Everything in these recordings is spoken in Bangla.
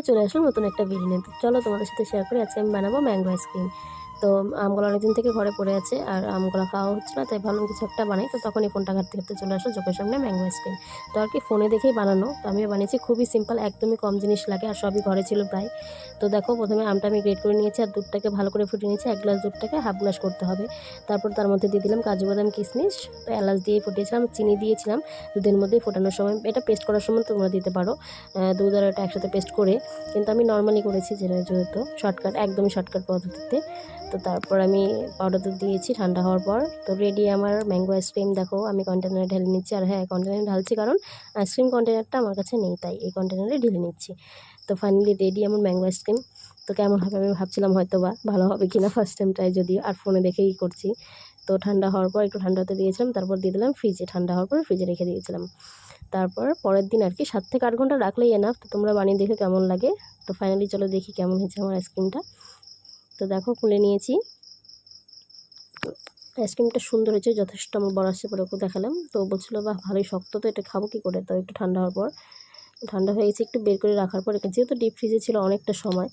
চলে আসলাম নতুন একটা ভিডিও নিয়ে। তো চলো তোমাদের সাথে শেয়ার করি। আজকে আমি বানাবো ম্যাঙ্গো আইসক্রিম। তো আমগুলো অনেকদিন থেকে ঘরে পড়ে আছে আর আমগুলো খাওয়া হচ্ছে না, তাই ভাবলাম কিছু একটা বানাই। তো তখনই ফোনটা ঘাঁটতে ঘাঁটতে চলে আসলো চোখের সামনে ম্যাঙ্গো আইসক্রিম। তো আর কি ফোনে দেখেই বানানো, তো আমিও বানিয়েছি। খুবই সিম্পল, একদমই কম জিনিস লাগে আর সবই ঘরে ছিল প্রায়। তো দেখো, প্রথমে আমটা আমি গ্রেট করে নিয়েছি আর দুধটাকে ভালো করে ফুটিয়ে নিয়েছি। 1 গ্লাস দুধটাকে হাফ গ্লাস করতে হবে। তারপর তার মধ্যে দিয়ে দিলাম কাজু বাদাম কিশমিশ, তো এলাচ দিয়ে ফুটিয়েছিলাম, চিনি দিয়েছিলাম দুধের মধ্যে ফোটানোর সময়। এটা পেস্ট করার সময় তোমরা দিতে পারো দুধ আর এটা একসাথে পেস্ট করে, কিন্তু আমি নর্মালি করেছি, যেহেতু শর্টকাট, একদমই শর্টকাট পদ্ধতিতে। তো তারপর আমি পাউডার দুধ দিয়েছি ঠান্ডা হওয়ার পর। তো রেডি আমার ম্যাঙ্গো আইসক্রিম। দেখো আমি কন্টেনারে ঢেলে নিচ্ছি, আর হ্যাঁ, কন্টেনারে ঢালছি কারণ আইসক্রিম কন্টেনারটা আমার কাছে নেই, তাই এই কন্টেনারে ঢেলে নিচ্ছি। তো ফাইনালি রেডি আমার ম্যাঙ্গো আইসক্রিম। তো কেমন হবে আমি ভাবছিলাম হয়তো বা ভালো হবে কিনা, ফার্স্ট টাইম ট্রাই যদিও, আর ফোনে দেখেই করছি। তো ঠান্ডা হওয়ার পর একটু ঠান্ডা হতে দিয়েছিলাম, তারপর দিয়ে দিলাম ফ্রিজে। ঠান্ডা হওয়ার পর ফ্রিজে রেখে দিয়েছিলাম। তারপর পরের দিন আর কি 7 থেকে 8 ঘন্টা রাখলেই এনাফ। তো তোমরা বানিয়ে দেখে কেমন লাগে। তো ফাইনালি চলো দেখি কেমন হয়েছে আমার আইসক্রিমটা। তো দেখো খুলে নিয়েছি, আইসক্রিমটা সুন্দর হয়েছে যথেষ্ট। আমার বড় আসছে পরে ওকে দেখালাম, তো বলছিল বাহ ভালোই শক্ত, তো এটা খাবো কী করে। তো একটু ঠান্ডা হওয়ার পর, ঠান্ডা হয়ে গেছে, একটু বের করে রাখার পর, যেহেতু ডিপ ফ্রিজে ছিল অনেকটা সময়,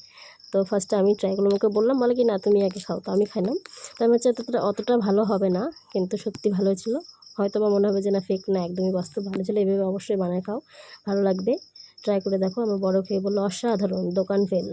তো ফার্স্টে আমি ট্রাই করলাম। ওকে বললাম, বলে কি না তুমি আগে খাও। তো আমি খাইলাম। তো আমি হচ্ছে অতটা ভালো হবে না, কিন্তু সত্যি ভালো ছিল। হয়তো বা মনে হবে যে না ফেক, না একদমই বাস্তব ভালো ছিল। এইভাবে অবশ্যই বানায় খাও, ভালো লাগবে। ট্রাই করে দেখো। আমার বড় খেয়ে বললো অসাধারণ, দোকান ফেল।